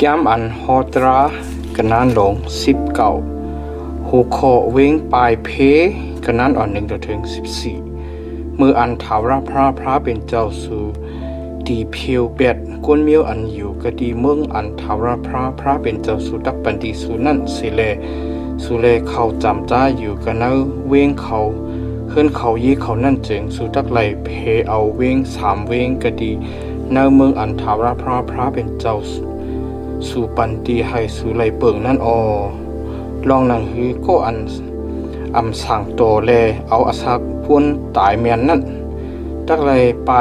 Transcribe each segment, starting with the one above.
ย้ำอันฮอตรากันนั้นลง19หัวข้อเว้งปลายเพกันนั้นอ่อน1ถึง14มืออันถาวรพระเป็นเจ้าสู่ดีเพียวเป็ดก้นเมียวอันอยู่กะดีเมืองอันถาวรพระเป็นเจ้าสู่ดับปันดีสู่นั่นสิเลสู่เลเขาจำจ้าอยู่กันนั้นเว้งเขาขึ้นเขายี่เขานั่นจึงสู่ดักไหลเพเอาเว้ง3เว้งกะดีเนื้อเมืองอันถาวรพระเป็นเจ้าสู่ปันตีให้สู่ไหลเปิงนั่นลองนังฮือก็อันสั่งโตแลเอาอาศักพุ่นตายเมียนนั่นตักไหลไป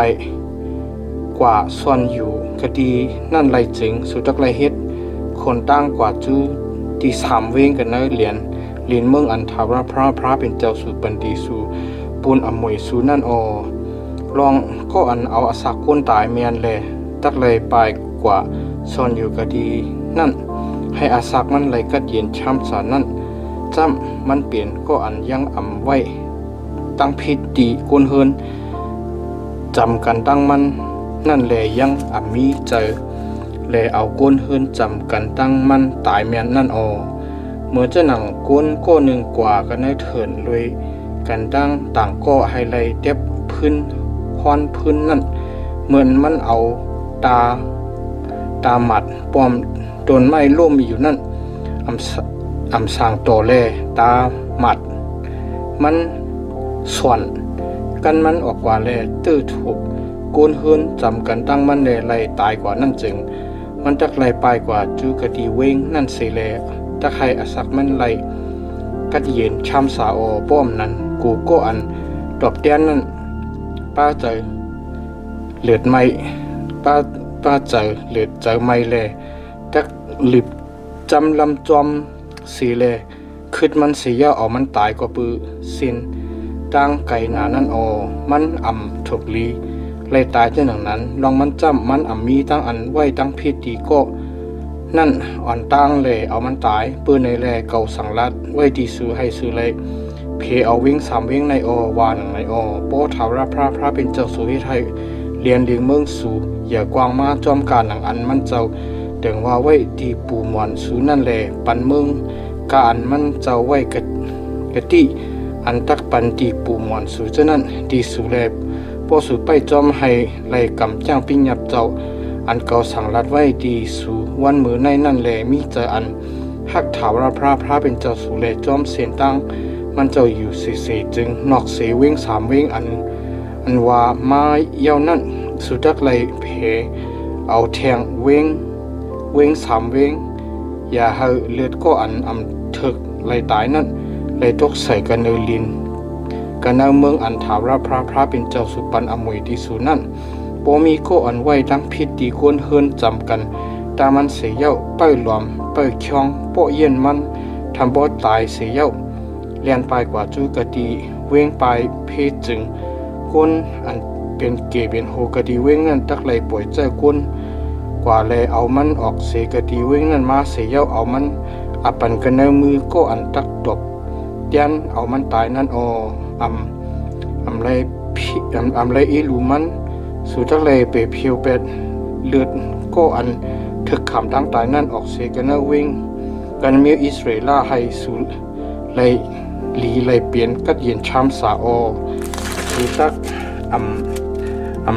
กว่าส่วนอยู่กะดีนั่นไหลจึงสู่ตักไหลเฮ็ดคนตั้งกว่าจูตี3เวงกันเนเหรียญเมืองอันถาวรพระเป็นเจ้าสู่ปันตีสู่ปุนอมวยสู่นั่นลองก็อันเอาอาศักพุ่นตายเมียนแลตักไหลไปกว่าซ่อนอยู่ก็ดีนั่นให้อาศักมันไหลกัดเย็นช้ำสารนั่นจำมันเปลี่ยนก็อันยังไว้ตั้งพิษดีก้นเฮินจำกันตั้งมันนั่นแหละยังมีเจอแลเอาก้นเฮินจำกันตั้งมันตายแม่นนั่นเมื่อจะหนังก้นก็หนึ่งกว่ากันได้เถินเลยกันตั้งต่างก็ให้ไหลเด็บพื้นพรพื้นนั่นเหมือนมันเอาตาหมัดปอมต้นไม้ล่มอยู่นั่นอำสางโตแลตาหมัดมันส่วนกันมันออกกว่าแลตื้อถูกโกนเฮินจำกันตั้งมันแลไหลตายกว่านั่นจึงมันจักไหลไปกว่าจูกะดีเว้งนั่นเสแลตะไคอาศักมันไหลกัดเย็นช้ำสาป้อมนั้นกูก็อันดอบเตียนนั่นป้าเจอเลือดไหมป้าเจอเลือดเจอไม่แลตักหลิบจำลำจอมสีแลคืดมันเสียเอามันตายก็ปือสินตั้งไก่หนานั่นมันถูกลีไล่ตายเจ้าหนังนั้นลองมันจำมันมีตั้งอันไว้ตั้งพิษดีก็นั่นอ่อนตั้งเลยเอามันตายปืนในแลเก่าสังลัดไว้ดีซื้อให้ซื้อเลยเพเอาวิ่ง3วิ่งในวาหนังในโป้ถาวรพระเป็นเจ้าสู่ให้ไทยเรียนเลี้ยงเมืองสู่อย่ากวางมาจอมการหนังอันมันเจ้าเดิงว่าไว้ดีปูหมอนสู่นั่นแลปันเมืองกาอันมันเจ้าไว้กะติอันตักปันดีปูหมอนสู่เจ้านั่นดีสู่แลพอสู่ไปจอมให้ไล่กำจ้างปิ้งยับเจ้าอันเก่าสั่งรัดไว้ดีสู่วันมือในนั่นแลมีเจออันหักถาวรพระเป็นเจ้าสู่แลจอมเสียนตั้งมันเจ้าอยู่เสจึงนอกเสเว้ง3เว้งอันว่ามาเย้านั่นสุดักไหลเพเอาแทงเว้ง3เว้งอย่าให้เลือดก็อันถึกไหลตายนั่นไหลตกใส่กันเนลินกันเอาเมืองอันถาวรพระเป็นเจ้าสุปันอมวยที่สูนั่นโปมีก็อันไว้ทั้งพิษดีควรเฮินจำกันตามันเสียเย้าเป้ยหลอมเป้ยคองโปเย็นมันทำบ่ตายเสียเย้าเลียนไปกว่าจูกะดีเว้งไปเพศจึงก้นอันเป็นเกเป็นโหกะดีเว้งนั่นตักไหลป่วยใจก้นกว่าแลเอามันออกเสกะดีเว้งนั่นมาเสียเย้าเอามันปันกันในมือก็อันตักตบเตียนเอามันตายนั่นไรอีลูมันสู่ทักเลยเปเพียวเป็ดเลือดก็อันถึกขำตั้งตายนั่นออกเสกันเวิ่งกันมีอิสราเอลให้สู่เลยไหลเปลี่ยนกัดเย็นช้ำสาสู่ทัก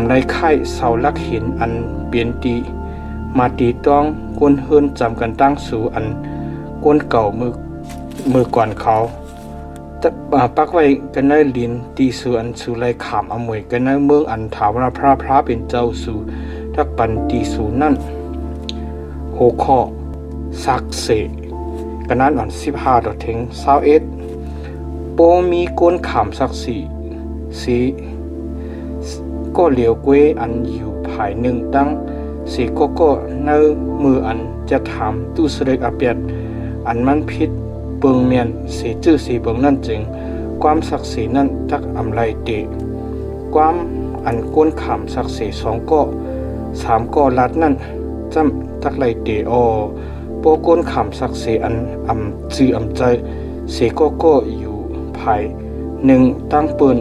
ไรไข่เสาลักหินอันเปลี่ยนตีมาตีต้องก้นเฮินจำกันตั้งสู่อันก้นเก่ามือก่อนเขาปักไว้กันในลินตีสู่อันสู่ไหลขามอมวยกันในเมืองอันถาวรพระเป็นเจ้าสู่ทักปันตีสู่นั่นโหข้อซักเสกันนั้นอ่อน15ถึง21โปมีก้นขามซักสีก็เหลียวกวยอันอยู่ภายหนึ่งตั้งสีก็ในมืออันจะถามตู้เสด็จอาเปียดอันมันพิษเปิงเมียนสีจื้อสีเบิงนั่นจึงความศักดิ์ศรีนั่นทักไหลเตะความอันก้นขามศักดิ์ศรี2ก็3ก็ลัดนั่นจำทักไหลเตะโปก้นขามศักดิ์ศรีอันจื้อใจสีก็อยู่ภายหนึ่งตั้งปืน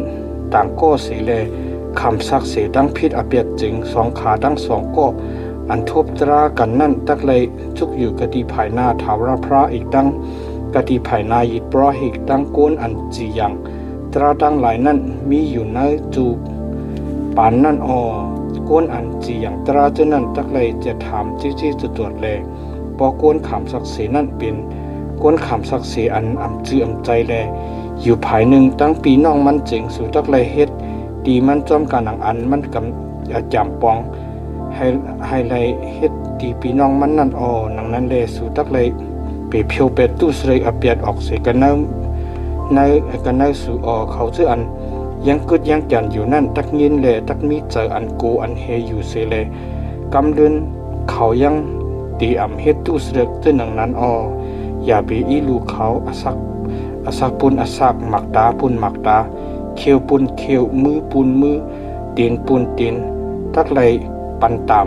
ต่างก็สีแลขามศักดิ์ศรีตั้งพิษอาเปียดจึง2ขาตั้ง2ก็ อันทบตรากันนั่นตักเลยจุกอยู่กติภายหน้าถาวรพระอีกตั้งกติภายหน้ายิดปรออีกตั้งโกนอันจียังตราตั้งหลายนั่นมีอยู่ในจูปานนั่นโกนอันจียังตราเจนั่นตักเลยจะถามจี้จะตรวจแลปอโกนขำศักดิ์ศรีนั่นเป็นโกนขำศักดิ์ศรีอันอำจืออำใจแลอยู่ภายหนึ่งตั้งปีน้องมันเจ๋งสู่ตักเลยเฮ็ดดีมันจอมการหนังอันมันกำจำปองให้เลยเฮ็ดดีปีน้องมันนั่นหนังนั้นแลสู่ตักเลยไปเพียวเป็ดตู้เสยอเปียดออกเสกันในสู่เขาชื่ออันยังกึดยังจันอยู่นั่นตักยินแลตักมีเจออันกูอันเฮอยู่เสแลกำเดินเขายังตีอำเฮ็ดตู้เสกตื้อหนังนั้นอย่าไปอีลูเขาอสักปุนอสักหมักตาปุนหมักตาเขียวปุนเขียวมือปุนมือตีนปุนตีนตักเลยปันตาม